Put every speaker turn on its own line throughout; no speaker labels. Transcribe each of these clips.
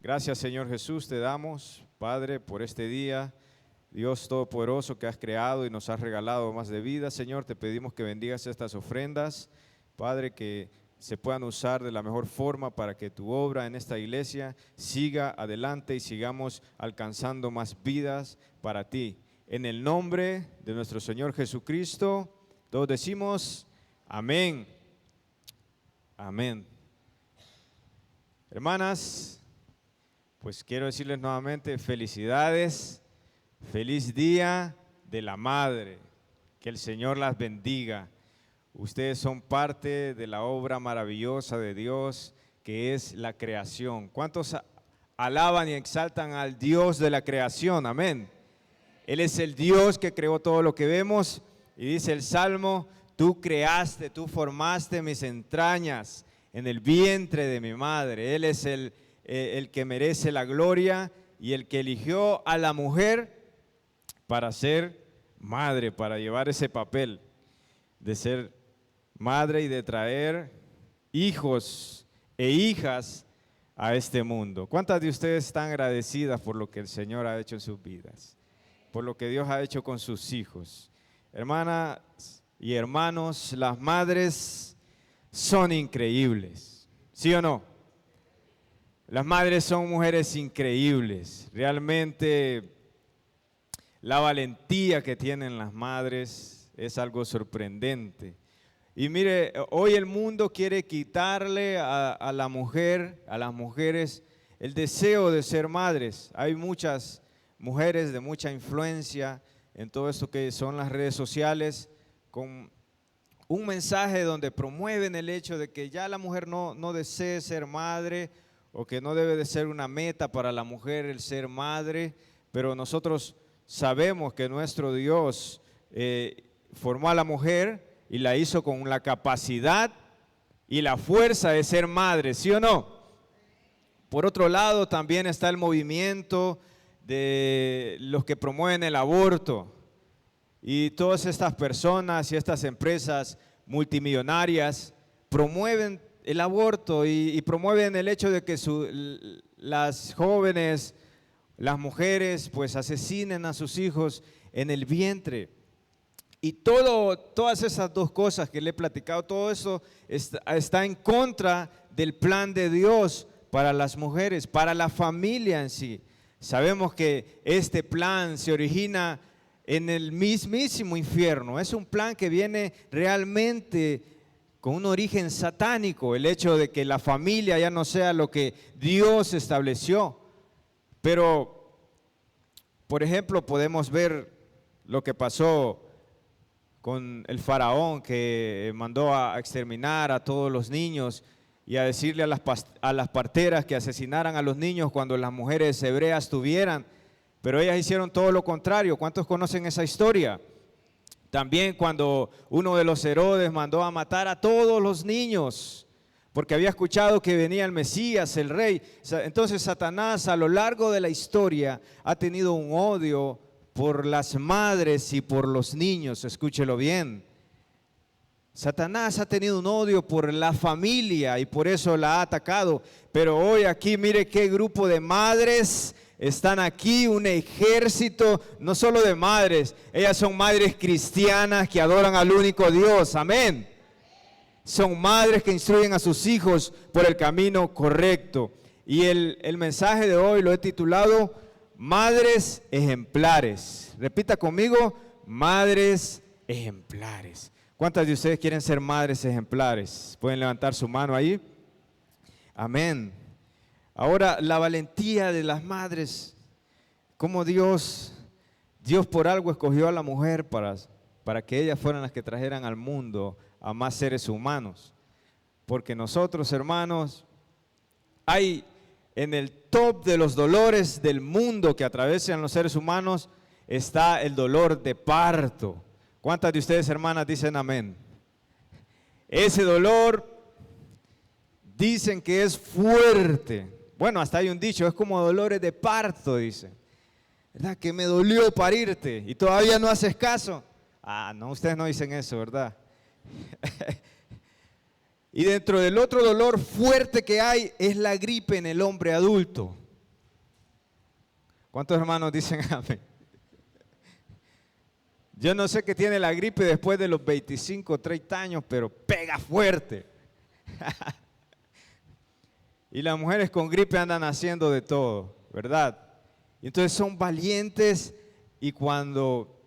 Gracias, Señor Jesús, te damos, Padre, por este día. Dios Todopoderoso que has creado y nos has regalado más de vida, Señor, te pedimos que bendigas estas ofrendas, Padre, que se puedan usar de la mejor forma para que tu obra en esta iglesia siga adelante y sigamos alcanzando más vidas para ti. En el nombre de nuestro Señor Jesucristo, todos decimos amén. Amén. Hermanas, pues quiero decirles nuevamente felicidades, feliz día de la Madre, que el Señor las bendiga. Ustedes son parte de la obra maravillosa de Dios que es la creación. ¿Cuántos alaban y exaltan al Dios de la creación? Amén. Él es el Dios que creó todo lo que vemos y dice el Salmo, tú creaste, tú formaste mis entrañas en el vientre de mi madre. Él es el que merece la gloria y el que eligió a la mujer para ser madre, para llevar ese papel de ser madre y de traer hijos e hijas a este mundo. ¿Cuántas de ustedes están agradecidas por lo que el Señor ha hecho en sus vidas? Por lo que Dios ha hecho con sus hijos. Hermanas y hermanos, las madres son increíbles, ¿sí o no? Las madres son mujeres increíbles, realmente la valentía que tienen las madres es algo sorprendente. Y mire, hoy el mundo quiere quitarle a la mujer, a las mujeres, el deseo de ser madres. Hay muchas mujeres de mucha influencia en todo esto que son las redes sociales, con un mensaje donde promueven el hecho de que ya la mujer no desee ser madre, o que no debe de ser una meta para la mujer el ser madre, pero nosotros sabemos que nuestro Dios formó a la mujer y la hizo con la capacidad y la fuerza de ser madre, ¿sí o no? Por otro lado, también está el movimiento de los que promueven el aborto y todas estas personas y estas empresas multimillonarias promueven el aborto y promueven el hecho de que las jóvenes, las mujeres, pues asesinen a sus hijos en el vientre. Y todas esas dos cosas que le he platicado, todo eso está en contra del plan de Dios para las mujeres, para la familia en sí. Sabemos que este plan se origina en el mismísimo infierno. Es un plan que viene realmente con un origen satánico, el hecho de que la familia ya no sea lo que Dios estableció. Pero, por ejemplo, podemos ver lo que pasó con el faraón que mandó a exterminar a todos los niños y a decirle a las parteras que asesinaran a los niños cuando las mujeres hebreas tuvieran, pero ellas hicieron todo lo contrario. ¿Cuántos conocen esa historia? También cuando uno de los Herodes mandó a matar a todos los niños, porque había escuchado que venía el Mesías, el rey. Entonces Satanás a lo largo de la historia ha tenido un odio por las madres y por los niños, escúchelo bien. Satanás ha tenido un odio por la familia y por eso la ha atacado. Pero hoy aquí mire qué grupo de madres están aquí, un ejército, no solo de madres, ellas son madres cristianas que adoran al único Dios, amén. Son madres que instruyen a sus hijos por el camino correcto. Y el mensaje de hoy lo he titulado Madres Ejemplares. Repita conmigo, Madres Ejemplares. ¿Cuántas de ustedes quieren ser madres ejemplares? ¿Pueden levantar su mano ahí? Amén. Ahora, la valentía de las madres, como Dios por algo escogió a la mujer para que ellas fueran las que trajeran al mundo a más seres humanos. Porque nosotros, hermanos, hay en el top de los dolores del mundo que atraviesan los seres humanos, está el dolor de parto. ¿Cuántas de ustedes, hermanas, dicen amén? Ese dolor dicen que es fuerte. Bueno, hasta hay un dicho, es como dolores de parto, dicen. ¿Verdad? Que me dolió parirte y todavía no haces caso. Ah, no, ustedes no dicen eso, ¿verdad? Y dentro del otro dolor fuerte que hay es la gripe en el hombre adulto. ¿Cuántos hermanos dicen amén? Yo no sé qué tiene la gripe después de los 25, 30 años, pero pega fuerte. Y las mujeres con gripe andan haciendo de todo, ¿verdad? Y entonces son valientes y cuando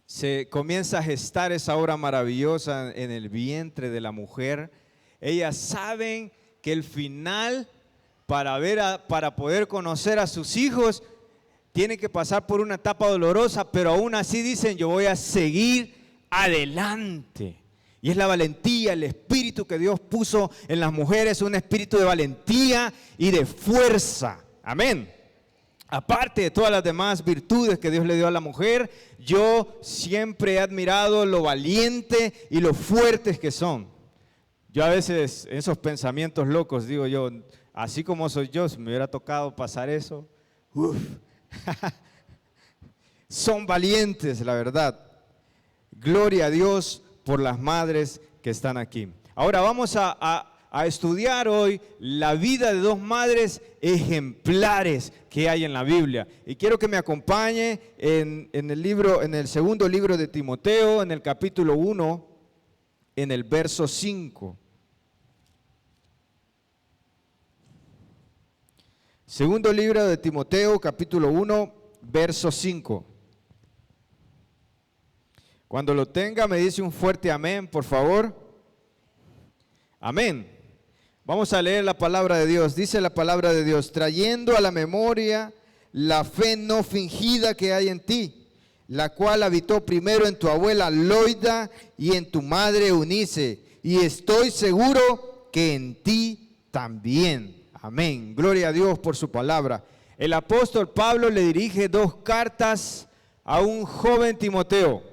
se comienza a gestar esa obra maravillosa en el vientre de la mujer, ellas saben que el final para poder conocer a sus hijos tiene que pasar por una etapa dolorosa, pero aún así dicen, yo voy a seguir adelante. Y es la valentía, el espíritu que Dios puso en las mujeres, un espíritu de valentía y de fuerza. Amén. Aparte de todas las demás virtudes que Dios le dio a la mujer, yo siempre he admirado lo valiente y lo fuertes que son. Yo a veces en esos pensamientos locos digo yo, así como soy yo, si me hubiera tocado pasar eso, son valientes, la verdad. Gloria a Dios por las madres que están aquí. Ahora vamos a estudiar hoy la vida de dos madres ejemplares que hay en la Biblia. Y quiero que me acompañe en el segundo libro de Timoteo, en el capítulo 1, en el verso 5. Segundo libro de Timoteo, capítulo 1, verso 5. Cuando lo tenga, me dice un fuerte amén, por favor. Amén. Vamos a leer la palabra de Dios. Dice la palabra de Dios, trayendo a la memoria la fe no fingida que hay en ti, la cual habitó primero en tu abuela Loida y en tu madre Eunice, y estoy seguro que en ti también. Amén. Gloria a Dios por su palabra. El apóstol Pablo le dirige dos cartas a un joven Timoteo,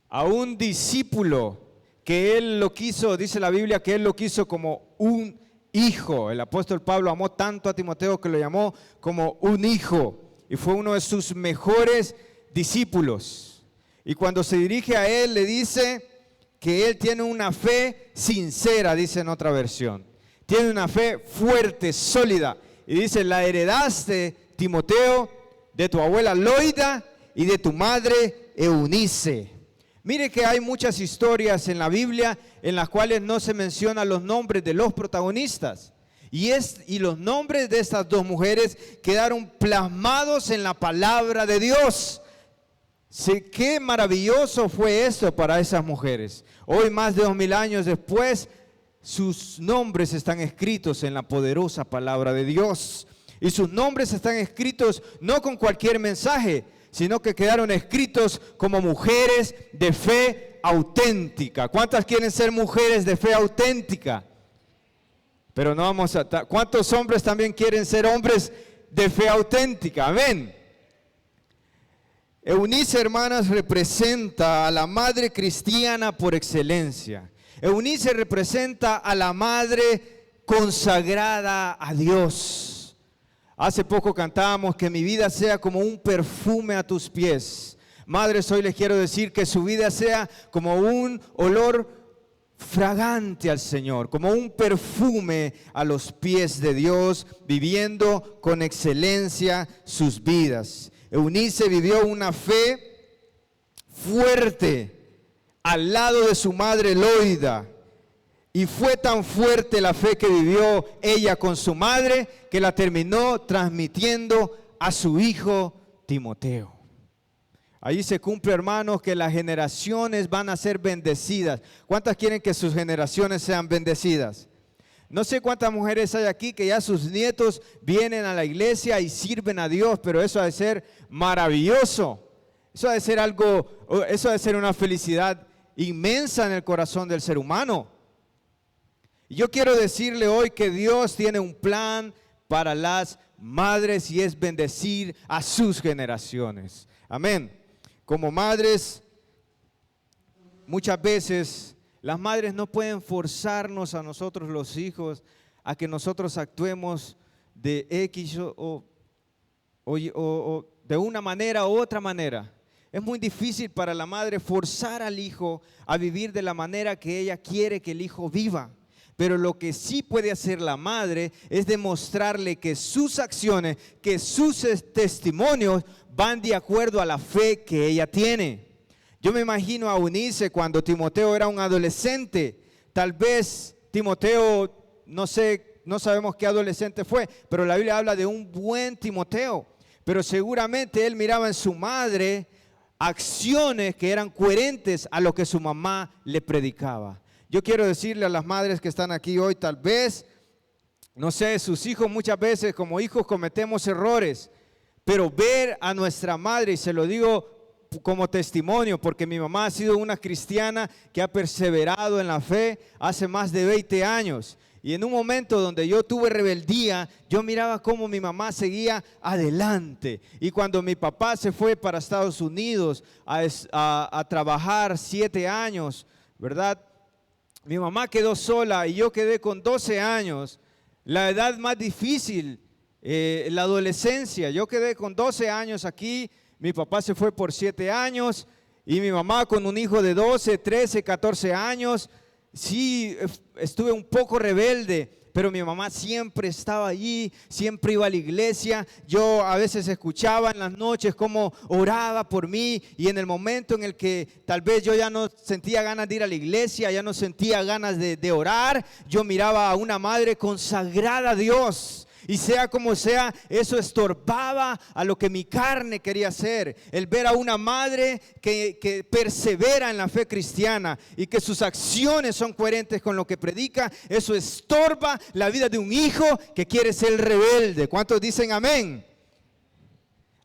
a un discípulo que él lo quiso, dice la Biblia, que él lo quiso como un hijo. El apóstol Pablo amó tanto a Timoteo que lo llamó como un hijo y fue uno de sus mejores discípulos. Y cuando se dirige a él le dice que él tiene una fe sincera, dice en otra versión. Tiene una fe fuerte, sólida. Y dice, la heredaste, Timoteo, de tu abuela Loida y de tu madre Eunice. Mire que hay muchas historias en la Biblia en las cuales no se mencionan los nombres de los protagonistas. Y los nombres de estas dos mujeres quedaron plasmados en la palabra de Dios. Sí, qué maravilloso fue eso para esas mujeres. Hoy, más de 2000 años después, sus nombres están escritos en la poderosa palabra de Dios. Y sus nombres están escritos no con cualquier mensaje, sino que quedaron escritos como mujeres de fe auténtica. ¿Cuántas quieren ser mujeres de fe auténtica? Pero no vamos a... ¿Cuántos hombres también quieren ser hombres de fe auténtica? Amén. Eunice, hermanas, representa a la madre cristiana por excelencia. Eunice representa a la madre consagrada a Dios. Hace poco cantábamos que mi vida sea como un perfume a tus pies. Madres, hoy les quiero decir que su vida sea como un olor fragante al Señor, como un perfume a los pies de Dios, viviendo con excelencia sus vidas. Eunice vivió una fe fuerte al lado de su madre Loida. Y fue tan fuerte la fe que vivió ella con su madre que la terminó transmitiendo a su hijo Timoteo. Allí se cumple, hermanos, que las generaciones van a ser bendecidas. ¿Cuántas quieren que sus generaciones sean bendecidas? No sé cuántas mujeres hay aquí que ya sus nietos vienen a la iglesia y sirven a Dios, pero eso ha de ser maravilloso. Eso ha de ser eso ha de ser una felicidad inmensa en el corazón del ser humano. Yo quiero decirle hoy que Dios tiene un plan para las madres y es bendecir a sus generaciones. Amén. Como madres, muchas veces las madres no pueden forzarnos a nosotros los hijos a que nosotros actuemos de X o de una manera u otra manera. Es muy difícil para la madre forzar al hijo a vivir de la manera que ella quiere que el hijo viva. Pero lo que sí puede hacer la madre es demostrarle que sus acciones, que sus testimonios van de acuerdo a la fe que ella tiene. Yo me imagino a Eunice cuando Timoteo era un adolescente. Tal vez Timoteo, no sé, no sabemos qué adolescente fue, pero la Biblia habla de un buen Timoteo. Pero seguramente él miraba en su madre acciones que eran coherentes a lo que su mamá le predicaba. Yo quiero decirle a las madres que están aquí hoy, tal vez, no sé, sus hijos muchas veces como hijos cometemos errores, pero ver a nuestra madre, y se lo digo como testimonio, porque mi mamá ha sido una cristiana que ha perseverado en la fe hace más de 20 años. Y en un momento donde yo tuve rebeldía, yo miraba cómo mi mamá seguía adelante. Y cuando mi papá se fue para Estados Unidos a trabajar 7 años, ¿verdad? Mi mamá quedó sola y yo quedé con 12 años, la edad más difícil, la adolescencia. Yo quedé con 12 años aquí, mi papá se fue por 7 años y mi mamá con un hijo de 12, 13, 14 años. Sí, estuve un poco rebelde, pero mi mamá siempre estaba allí, siempre iba a la iglesia. Yo a veces escuchaba en las noches cómo oraba por mí, y en el momento en el que tal vez yo ya no sentía ganas de ir a la iglesia, ya no sentía ganas de orar, yo miraba a una madre consagrada a Dios. Y sea como sea, eso estorbaba a lo que mi carne quería hacer. El ver a una madre que persevera en la fe cristiana y que sus acciones son coherentes con lo que predica, eso estorba la vida de un hijo que quiere ser rebelde. ¿Cuántos dicen amén?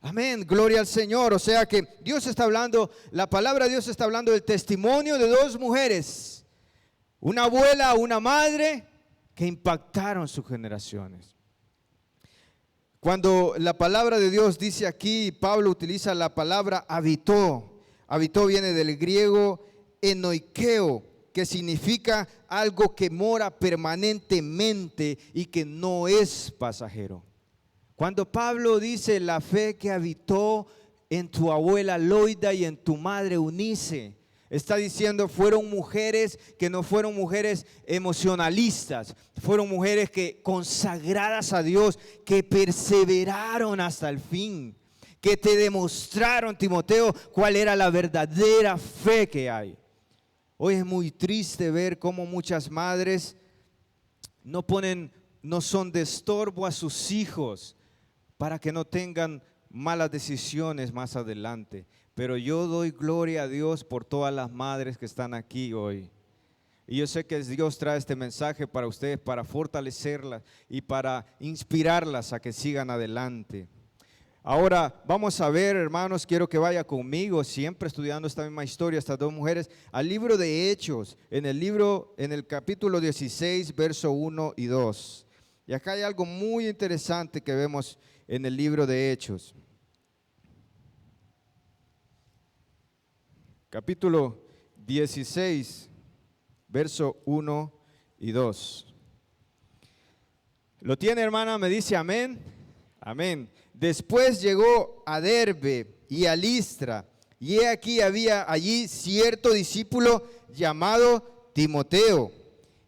Amén, gloria al Señor. O sea que Dios está hablando, la palabra de Dios está hablando del testimonio de 2 mujeres, una abuela, una madre, que impactaron sus generaciones. Cuando la palabra de Dios dice aquí, Pablo utiliza la palabra habitó. Habitó viene del griego enoikeo, que significa algo que mora permanentemente y que no es pasajero. Cuando Pablo dice la fe que habitó en tu abuela Loida y en tu madre Eunice, está diciendo fueron mujeres que no fueron mujeres emocionalistas, fueron mujeres que consagradas a Dios, que perseveraron hasta el fin, que te demostraron, Timoteo, cuál era la verdadera fe que hay. Hoy es muy triste ver cómo muchas madres no son de estorbo a sus hijos para que no tengan malas decisiones más adelante. Pero yo doy gloria a Dios por todas las madres que están aquí hoy. Y yo sé que Dios trae este mensaje para ustedes, para fortalecerlas y para inspirarlas a que sigan adelante. Ahora vamos a ver, hermanos, quiero que vaya conmigo, siempre estudiando esta misma historia, estas 2 mujeres, al libro de Hechos, en el capítulo 16, verso 1 y 2. Y acá hay algo muy interesante que vemos en el libro de Hechos. Capítulo 16, verso 1 y 2. ¿Lo tiene, hermana? Me dice amén. Amén. Después llegó a Derbe y a Listra, y he aquí había allí cierto discípulo llamado Timoteo,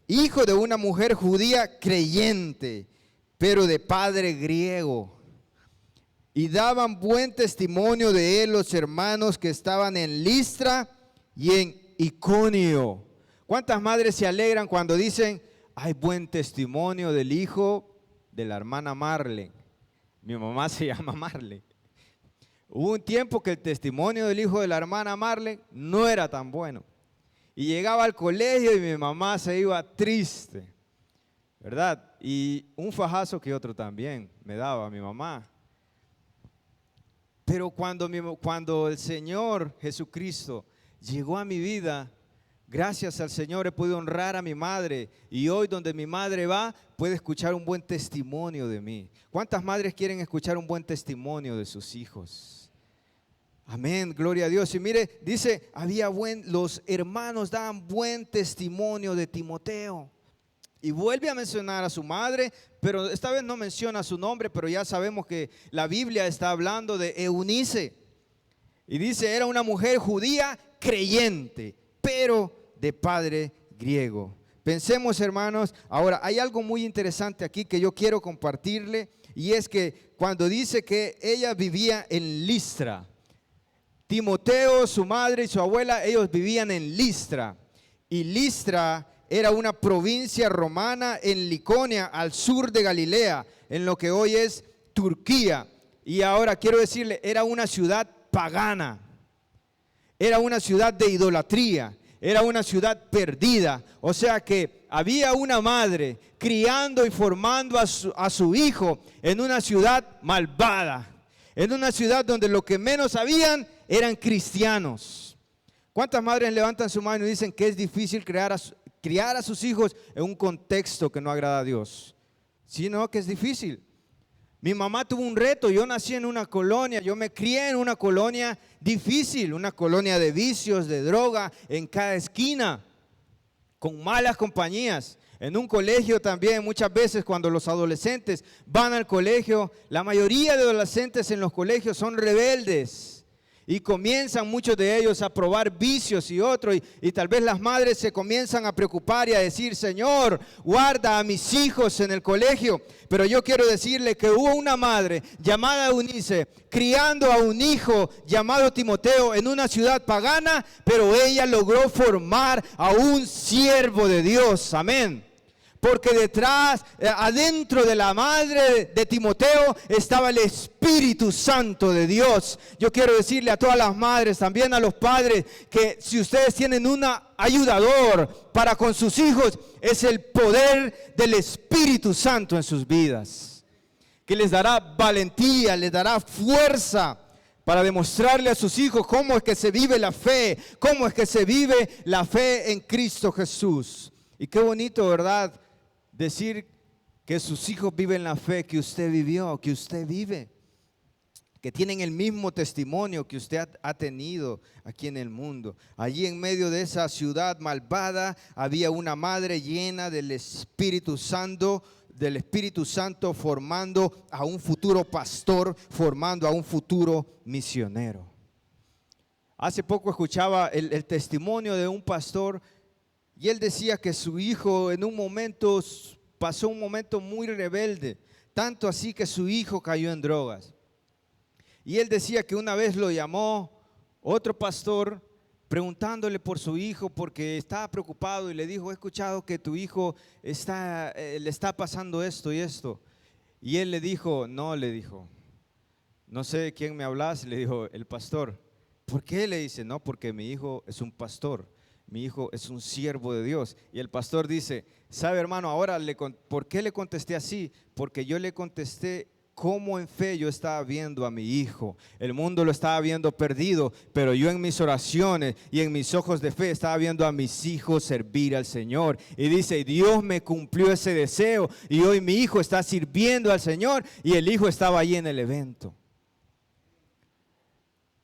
hijo de una mujer judía creyente, pero de padre griego. Y daban buen testimonio de él los hermanos que estaban en Listra y en Iconio. ¿Cuántas madres se alegran cuando dicen, hay buen testimonio del hijo de la hermana Marlene? Mi mamá se llama Marlene. Hubo un tiempo que el testimonio del hijo de la hermana Marlene no era tan bueno. Y llegaba al colegio y mi mamá se iba triste, ¿verdad? Y un fajazo que otro también me daba mi mamá. Pero cuando el Señor Jesucristo llegó a mi vida, gracias al Señor he podido honrar a mi madre. Y hoy donde mi madre va, puede escuchar un buen testimonio de mí. ¿Cuántas madres quieren escuchar un buen testimonio de sus hijos? Amén, gloria a Dios. Y mire, dice, los hermanos daban buen testimonio de Timoteo. Y vuelve a mencionar a su madre, pero esta vez no menciona su nombre, pero ya sabemos que la Biblia está hablando de Eunice. Y dice, era una mujer judía creyente, pero de padre griego.
Pensemos, hermanos, ahora hay algo muy interesante aquí que yo quiero compartirle, y es que cuando dice que ella vivía en Listra, Timoteo, su madre y su abuela, ellos vivían en Listra, y Listra era una provincia romana en Liconia, al sur de Galilea, en lo que hoy es Turquía. Y ahora quiero decirle, era una ciudad pagana, era una ciudad de idolatría, era una ciudad perdida. O sea que había una madre criando y formando a su hijo en una ciudad malvada, en una ciudad donde lo que menos sabían eran cristianos. ¿Cuántas madres levantan su mano y dicen que es difícil criar a sus hijos en un contexto que no agrada a Dios? Sí, no, que es difícil. Mi mamá tuvo un reto, yo nací en una colonia, yo me crié en una colonia difícil, una colonia de vicios, de droga, en cada esquina, con malas compañías. En un colegio también, muchas veces cuando los adolescentes van al colegio, la mayoría de adolescentes en los colegios son rebeldes. Y comienzan muchos de ellos a probar vicios y otros, y tal vez las madres se comienzan a preocupar y a decir, Señor, guarda a mis hijos en el colegio. Pero yo quiero decirle que hubo una madre llamada Eunice, criando a un hijo llamado Timoteo en una ciudad pagana, pero ella logró formar a un siervo de Dios, amén. Porque detrás, adentro de la madre de Timoteo estaba el Espíritu Santo de Dios. Yo quiero decirle a todas las madres, también a los padres, que si ustedes tienen un ayudador para con sus hijos, es el poder del Espíritu Santo en sus vidas, que les dará valentía, les dará fuerza para demostrarle a sus hijos cómo es que se vive la fe, cómo es que se vive la fe en Cristo Jesús. Y qué bonito, ¿verdad?, decir que sus hijos viven la fe que usted vivió, que usted vive, que tienen el mismo testimonio que usted ha tenido aquí en el mundo. Allí en medio de esa ciudad malvada había una madre llena del Espíritu Santo, formando a un futuro pastor, formando a un futuro misionero. Hace poco escuchaba el testimonio de un pastor. Y él decía que su hijo en un momento pasó un momento muy rebelde, tanto así que su hijo cayó en drogas. Y él decía que una vez lo llamó otro pastor preguntándole por su hijo porque estaba preocupado y le dijo, he escuchado que tu hijo le está pasando esto y esto. Y él le dijo, no sé de quién me hablas, le dijo el pastor. ¿Por qué? Le dice, no, porque mi hijo es un pastor. Mi hijo es un siervo de Dios. Y el pastor dice, ¿sabe, hermano? Ahora, ¿por qué le contesté así? Porque yo le contesté cómo en fe yo estaba viendo a mi hijo. El mundo lo estaba viendo perdido, pero yo en mis oraciones y en mis ojos de fe estaba viendo a mis hijos servir al Señor. Y dice, Dios me cumplió ese deseo y hoy mi hijo está sirviendo al Señor y el hijo estaba ahí en el evento.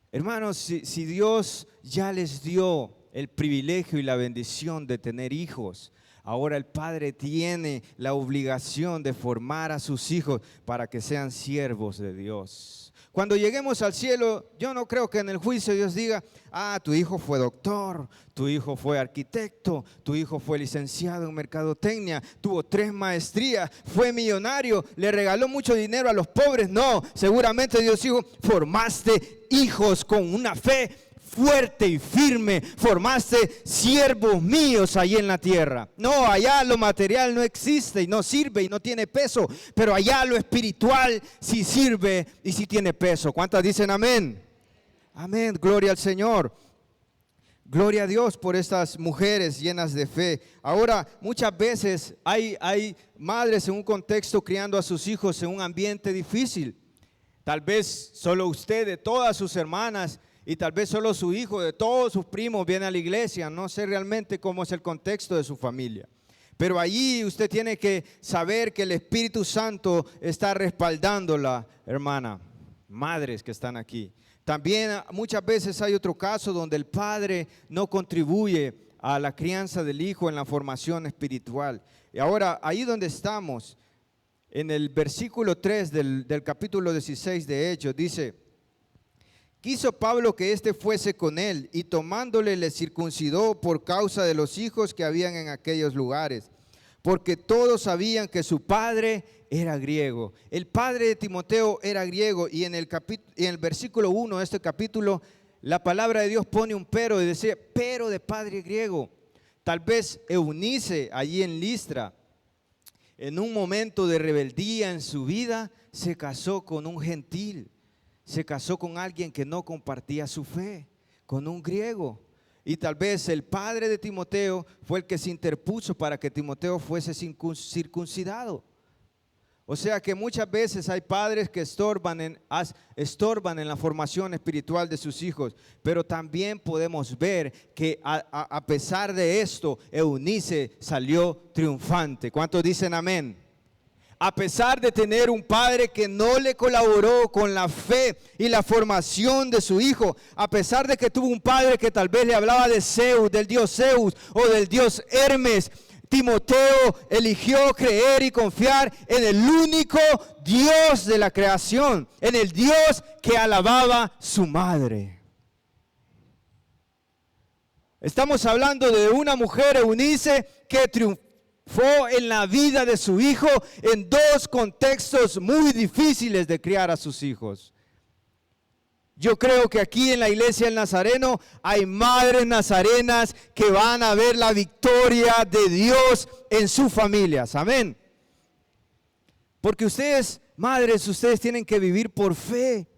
Hermanos, si Dios ya les dio el privilegio y la bendición de tener hijos, ahora el Padre tiene la obligación de formar a sus hijos para que sean siervos de Dios. Cuando lleguemos al cielo, yo no creo que en el juicio Dios diga, tu hijo fue doctor, tu hijo fue arquitecto, tu hijo fue licenciado en mercadotecnia, tuvo 3 maestrías, fue millonario, le regaló mucho dinero a los pobres. No, seguramente Dios dijo, formaste hijos con una fe fuerte y firme, formaste siervos míos ahí en la tierra. No, allá lo material no existe y no sirve y no tiene peso, pero allá lo espiritual sí sirve y sí tiene peso. ¿Cuántas dicen amén? Amén, gloria al Señor. Gloria a Dios por estas mujeres llenas de fe. Ahora, muchas veces hay madres en un contexto criando a sus hijos en un ambiente difícil. Tal vez solo usted de todas sus hermanas y tal vez solo su hijo de todos sus primos viene a la iglesia. No sé realmente cómo es el contexto de su familia. Pero allí usted tiene que saber que el Espíritu Santo está respaldándola, hermana, madres que están aquí. También muchas veces hay otro caso donde el padre no contribuye a la crianza del hijo en la formación espiritual. Y ahora, ahí donde estamos, en el versículo 3 del capítulo 16 de Hechos, dice Quiso Pablo que éste fuese con él, y tomándole le circuncidó por causa de los hijos que habían en aquellos lugares, porque todos sabían que su padre era griego. El padre de Timoteo era griego, y en el versículo 1 de este capítulo, la palabra de Dios pone un pero, y dice, pero de padre griego. Tal vez Eunice, allí en Listra, en un momento de rebeldía en su vida, se casó con un gentil. Se casó con alguien que no compartía su fe, con un griego. Y tal vez el padre de Timoteo fue el que se interpuso para que Timoteo fuese circuncidado. O sea que muchas veces hay padres que estorban en la formación espiritual de sus hijos. Pero también podemos ver que a pesar de esto, Eunice salió triunfante. ¿Cuántos dicen amén? A pesar de tener un padre que no le colaboró con la fe y la formación de su hijo, a pesar de que tuvo un padre que tal vez le hablaba de Zeus, del dios Zeus o del dios Hermes, Timoteo eligió creer y confiar en el único Dios de la creación, en el Dios que alababa su madre. Estamos hablando de una mujer, Eunice, que triunfó en la vida de su hijo en dos contextos muy difíciles de criar a sus hijos. Yo creo que aquí en la iglesia del Nazareno hay madres nazarenas que van a ver la victoria de Dios en sus familias. Amén. Porque ustedes, madres, ustedes tienen que vivir por fe.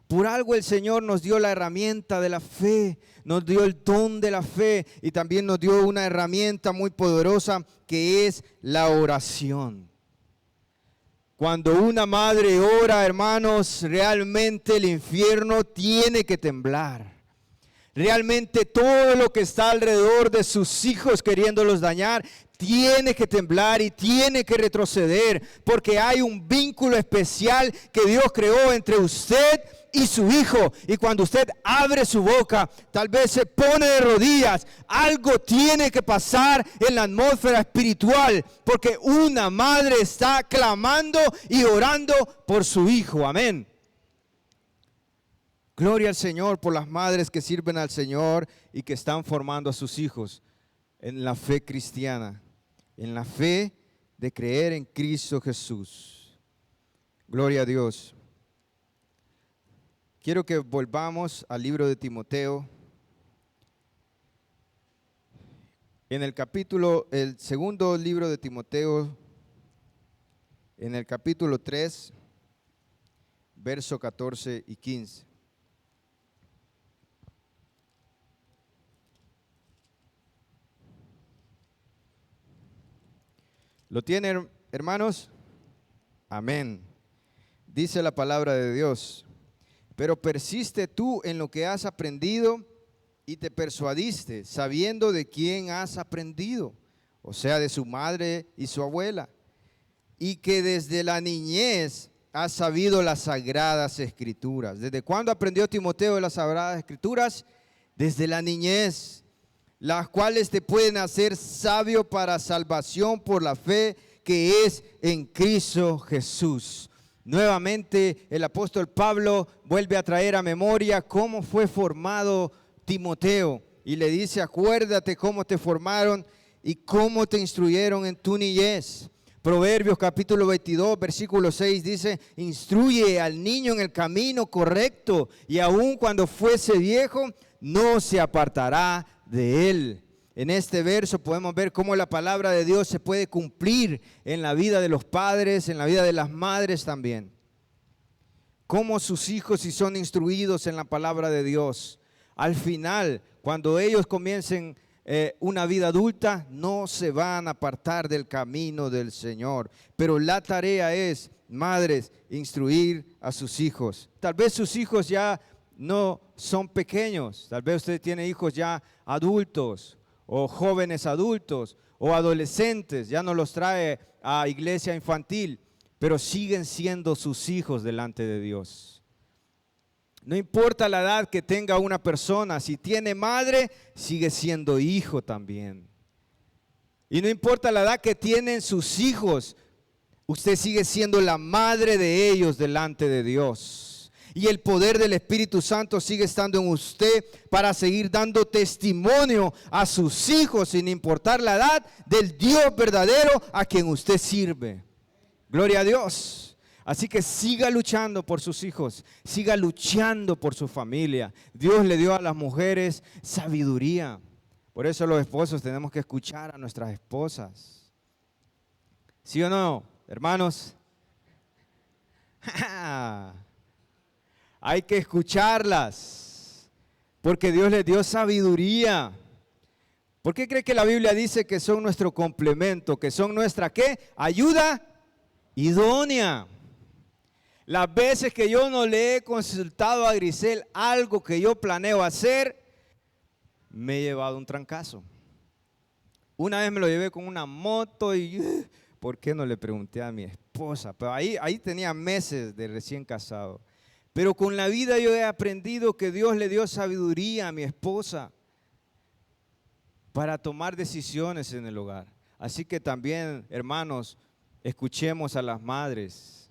Por algo el Señor nos dio la herramienta de la fe, nos dio el don de la fe y también nos dio una herramienta muy poderosa que es la oración. Cuando una madre ora, hermanos, realmente el infierno tiene que temblar. Realmente todo lo que está alrededor de sus hijos queriéndolos dañar tiene que temblar y tiene que retroceder, porque hay un vínculo especial que Dios creó entre usted y su hijo. Y cuando usted abre su boca, tal vez se pone de rodillas, algo tiene que pasar en la atmósfera espiritual, porque una madre está clamando y orando por su hijo. Amén. Gloria al Señor por las madres que sirven al Señor y que están formando a sus hijos en la fe cristiana, en la fe de creer en Cristo Jesús. Gloria a Dios. Quiero que volvamos al libro de Timoteo. En el segundo libro de Timoteo, en el capítulo 3, verso 14 y 15. ¿Lo tienen, hermanos? Amén. Dice la palabra de Dios: pero persiste tú en lo que has aprendido y te persuadiste, sabiendo de quién has aprendido, o sea, de su madre y su abuela, y que desde la niñez has sabido las sagradas escrituras. ¿Desde cuándo aprendió Timoteo de las sagradas escrituras? Desde la niñez, las cuales te pueden hacer sabio para salvación por la fe que es en Cristo Jesús. Nuevamente el apóstol Pablo vuelve a traer a memoria cómo fue formado Timoteo y le dice: acuérdate cómo te formaron y cómo te instruyeron en tu niñez. Proverbios capítulo 22 versículo 6 dice: instruye al niño en el camino correcto y aun cuando fuese viejo no se apartará de él. En este verso podemos ver cómo la palabra de Dios se puede cumplir en la vida de los padres, en la vida de las madres también. Cómo sus hijos, si son instruidos en la palabra de Dios, al final, cuando ellos comiencen una vida adulta, no se van a apartar del camino del Señor. Pero la tarea es, madres, instruir a sus hijos. Tal vez sus hijos ya no son pequeños, tal vez usted tiene hijos ya adultos o jóvenes adultos o adolescentes, ya no los trae a iglesia infantil, pero siguen siendo sus hijos delante de Dios. No importa la edad que tenga una persona, si tiene madre, sigue siendo hijo también. Y no importa la edad que tienen sus hijos, usted sigue siendo la madre de ellos delante de Dios. y el poder del Espíritu Santo sigue estando en usted para seguir dando testimonio a sus hijos sin importar la edad del Dios verdadero a quien usted sirve. Gloria a Dios. Así que siga luchando por sus hijos, siga luchando por su familia. Dios le dio a las mujeres sabiduría. Por eso los esposos tenemos que escuchar a nuestras esposas. ¿Sí o no, hermanos? Hay que escucharlas, porque Dios les dio sabiduría. ¿Por qué cree que la Biblia dice que son nuestro complemento, que son nuestra ¿qué? Ayuda idónea. Las veces que yo no le he consultado a Grisel algo que yo planeo hacer, me he llevado un trancazo. Una vez me lo llevé con una moto y ¿por qué no le pregunté a mi esposa? Pero ahí tenía meses de recién casado. Pero con la vida yo he aprendido que Dios le dio sabiduría a mi esposa para tomar decisiones en el hogar. Así que también, hermanos, escuchemos a las madres.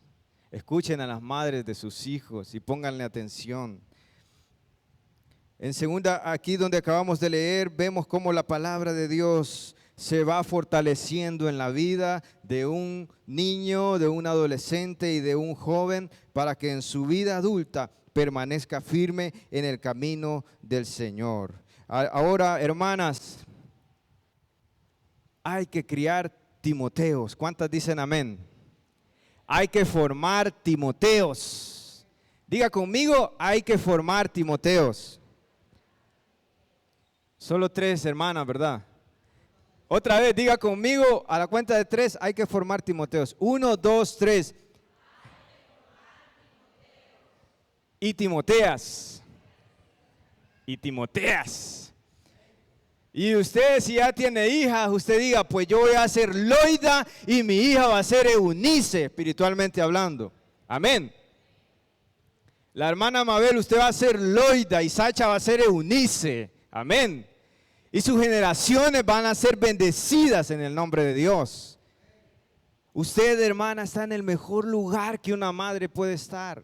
Escuchen a las madres de sus hijos y pónganle atención. En segunda, aquí donde acabamos de leer, vemos cómo la palabra de Dios se va fortaleciendo en la vida de un niño, de un adolescente y de un joven para que en su vida adulta permanezca firme en el camino del Señor. Ahora, hermanas, hay que criar Timoteos. ¿Cuántas dicen amén? Hay que formar Timoteos. Diga conmigo, hay que formar Timoteos. Solo 3 hermanas, ¿verdad? Otra vez, diga conmigo, a la cuenta de 3, hay que formar Timoteos. 1, 2, 3. Y Timoteas. Y Timoteas. Y usted, si ya tiene hijas, usted diga, pues yo voy a ser Loida y mi hija va a ser Eunice, espiritualmente hablando. Amén. La hermana Mabel, usted va a ser Loida y Sacha va a ser Eunice. Amén. Y sus generaciones van a ser bendecidas en el nombre de Dios. Usted, hermana, está en el mejor lugar que una madre puede estar.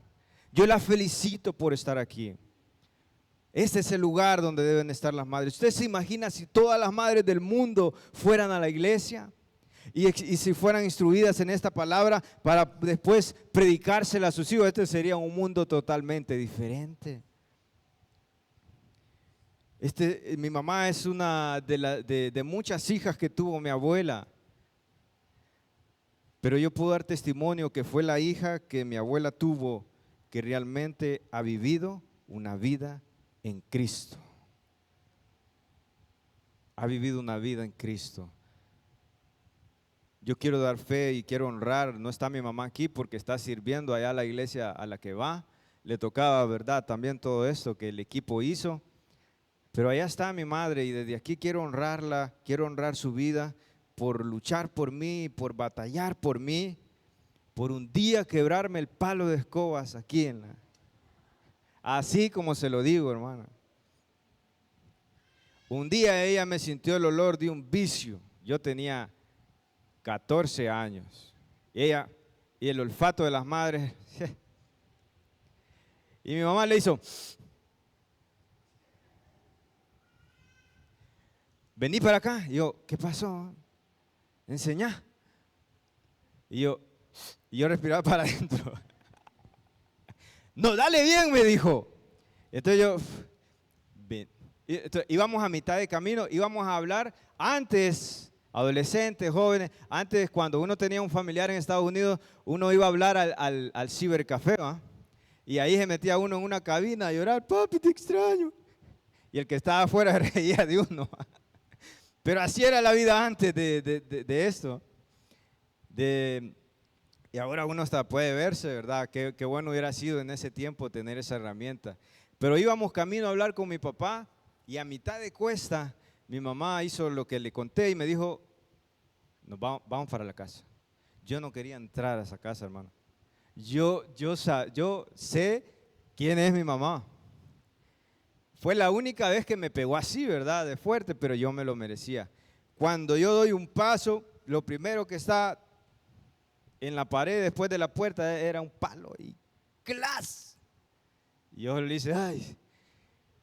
Yo la felicito por estar aquí. Este es el lugar donde deben estar las madres. ¿Usted se imagina si todas las madres del mundo fueran a la iglesia y si fueran instruidas en esta palabra para después predicársela a sus hijos? Este sería un mundo totalmente diferente. Mi mamá es una de muchas hijas que tuvo mi abuela. Pero yo puedo dar testimonio que fue la hija que mi abuela tuvo que realmente ha vivido una vida en Cristo. Ha vivido una vida en Cristo. Yo quiero dar fe y quiero honrar. No está mi mamá aquí porque está sirviendo allá a la iglesia a la que va. Le tocaba, ¿verdad? También todo esto que el equipo hizo. Pero allá está mi madre y desde aquí quiero honrarla, quiero honrar su vida por luchar por mí, por batallar por mí, por un día quebrarme el palo de escobas aquí así como se lo digo, hermana. Un día ella me sintió el olor de un vicio. Yo tenía 14 años. Y el olfato de las madres. Y mi mamá le hizo, vení para acá. Y yo, ¿qué pasó? Enseñá. Y yo respiraba para adentro. No, dale bien, me dijo. Entonces yo, íbamos a mitad de camino, íbamos a hablar antes, adolescentes, jóvenes, antes cuando uno tenía un familiar en Estados Unidos, uno iba a hablar al cibercafé, ¿va? Y ahí se metía uno en una cabina a llorar, papi, te extraño. Y el que estaba afuera reía de uno. Pero así era la vida antes de esto. Y ahora uno hasta puede verse, ¿verdad? Qué bueno hubiera sido en ese tiempo tener esa herramienta. Pero íbamos camino a hablar con mi papá y a mitad de cuesta mi mamá hizo lo que le conté y me dijo, vamos para la casa. Yo no quería entrar a esa casa, hermano. Yo sé quién es mi mamá. Fue la única vez que me pegó así, ¿verdad? De fuerte, pero yo me lo merecía. Cuando yo doy un paso, lo primero que está en la pared después de la puerta era un palo y ¡clas!
Y yo le dije, ay.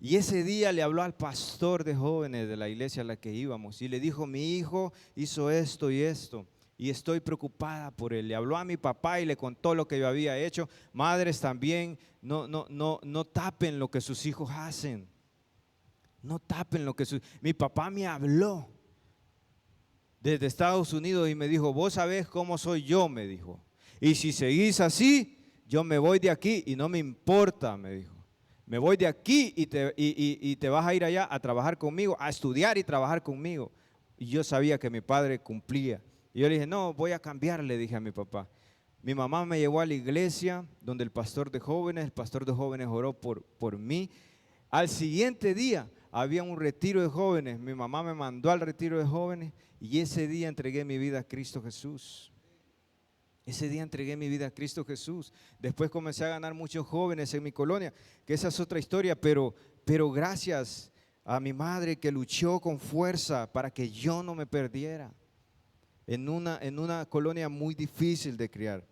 Y ese día le habló al pastor de jóvenes de la iglesia a la que íbamos y le dijo, mi hijo hizo esto y esto y estoy preocupada por él. Le habló a mi papá y le contó lo que yo había hecho. Madres también, no tapen lo que sus hijos hacen. No tapen lo que Mi papá me habló desde Estados Unidos y me dijo, vos sabés cómo soy yo, me dijo. Y si seguís así, yo me voy de aquí y no me importa, me dijo. Me voy de aquí y te vas a ir allá a trabajar conmigo, a estudiar y trabajar conmigo. Y yo sabía que mi padre cumplía. Y yo le dije, no, voy a cambiar, le dije a mi papá. Mi mamá me llevó a la iglesia donde el pastor de jóvenes oró por mí. Al siguiente día había un retiro de jóvenes. Mi mamá me mandó al retiro de jóvenes y ese día entregué mi vida a Cristo Jesús. Ese día entregué mi vida a Cristo Jesús. Después comencé a ganar muchos jóvenes en mi colonia, que esa es otra historia, pero gracias a mi madre que luchó con fuerza para que yo no me perdiera en una colonia muy difícil de criar.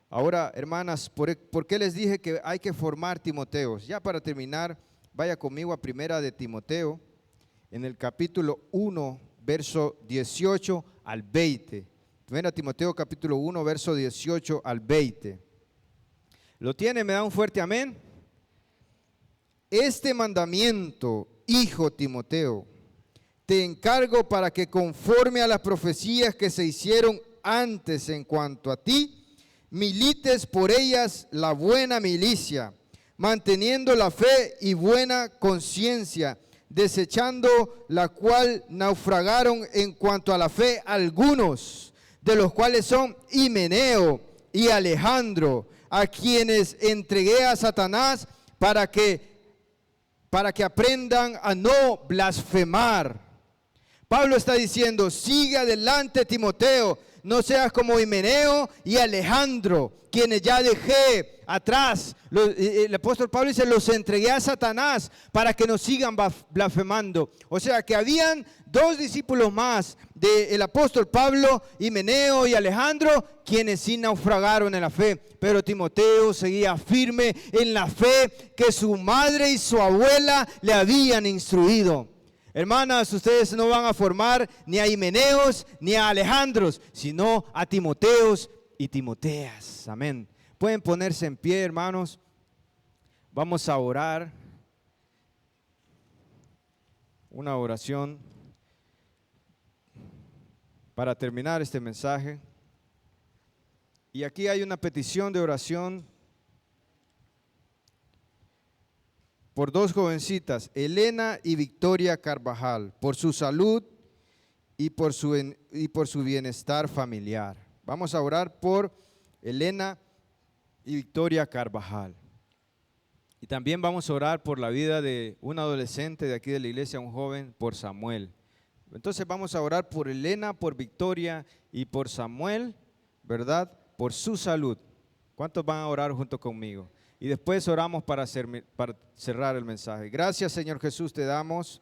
Ahora, hermanas, ¿por qué les dije que hay que formar Timoteos? Ya para terminar, vaya conmigo a Primera de Timoteo, en el capítulo 1, verso 18 al 20. Primera Timoteo capítulo 1, verso 18 al 20. ¿Lo tiene? ¿Me da un fuerte amén? Este mandamiento, hijo Timoteo, te encargo para que conforme a las profecías que se hicieron antes en cuanto a ti, milites por ellas la buena milicia, manteniendo la fe y buena conciencia, desechando la cual naufragaron en cuanto a la fe algunos, de los cuales son Himeneo y Alejandro, a quienes entregué a Satanás para que aprendan a no blasfemar. Pablo está diciendo, sigue adelante Timoteo, no seas como Himeneo y Alejandro, quienes ya dejé atrás. El apóstol Pablo dice, los entregué a Satanás para que no sigan blasfemando. O sea que habían dos discípulos más del apóstol Pablo, Himeneo y Alejandro, quienes sí naufragaron en la fe. Pero Timoteo seguía firme en la fe que su madre y su abuela le habían instruido. Hermanas, ustedes no van a formar ni a Himeneos ni a Alejandros, sino a Timoteos y Timoteas. Amén. Pueden ponerse en pie, hermanos. Vamos a orar. Una oración para terminar este mensaje. Y aquí hay una petición de oración por dos jovencitas, Elena y Victoria Carvajal, por su salud y por su bienestar familiar. Vamos a orar por Elena y Victoria Carvajal. Y también vamos a orar por la vida de un adolescente de aquí de la iglesia, un joven, por Samuel. Entonces vamos a orar por Elena, por Victoria y por Samuel, ¿verdad? Por su salud. ¿Cuántos van a orar junto conmigo? Y después oramos para cerrar el mensaje. Gracias, Señor Jesús, te damos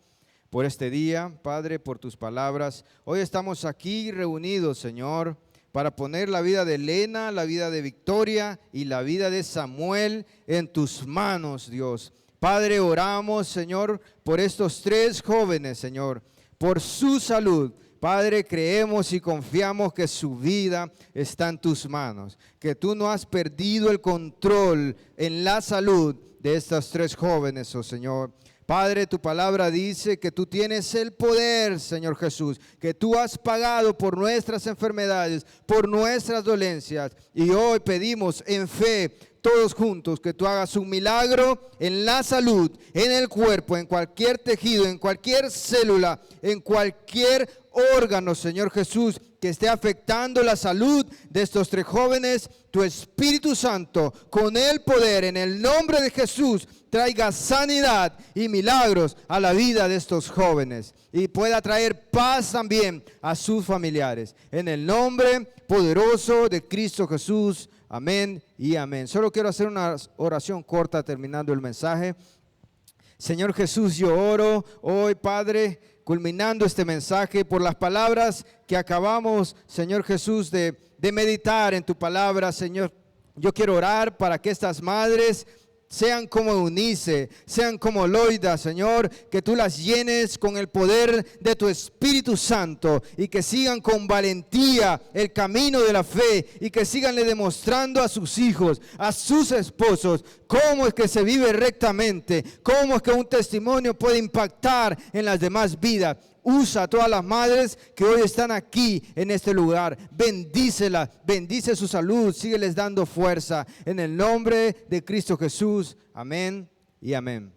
por este día, Padre, por tus palabras. Hoy estamos aquí reunidos, Señor, para poner la vida de Elena, la vida de Victoria y la vida de Samuel en tus manos, Dios. Padre, oramos, Señor, por estos tres jóvenes, Señor, por su salud. Padre, creemos y confiamos que su vida está en tus manos, que tú no has perdido el control en la salud de estos tres jóvenes, oh Señor. Padre, tu palabra dice que tú tienes el poder, Señor Jesús, que tú has pagado por nuestras enfermedades, por nuestras dolencias, y hoy pedimos en fe, todos juntos, que tú hagas un milagro en la salud, en el cuerpo, en cualquier tejido, en cualquier célula, en cualquier órgano, Señor Jesús, que esté afectando la salud de estos tres jóvenes. Tu Espíritu Santo, con el poder, en el nombre de Jesús, traiga sanidad y milagros a la vida de estos jóvenes y pueda traer paz también a sus familiares. En el nombre poderoso de Cristo Jesús. Amén y amén. Solo quiero hacer una oración corta terminando el mensaje. Señor Jesús, yo oro hoy, Padre, culminando este mensaje por las palabras que acabamos, Señor Jesús, de meditar en tu palabra. Señor, yo quiero orar para que estas madres
sean como Eunice, sean como Loida, Señor, que tú las llenes con el poder de tu Espíritu Santo y que sigan con valentía el camino de la fe y que sigan demostrando a sus hijos, a sus esposos, cómo es que se vive rectamente, cómo es que un testimonio puede impactar en las demás vidas. Usa a todas las madres que hoy están aquí en este lugar. Bendícelas, bendice su salud, sígueles dando fuerza. En el nombre de Cristo Jesús. Amén y amén.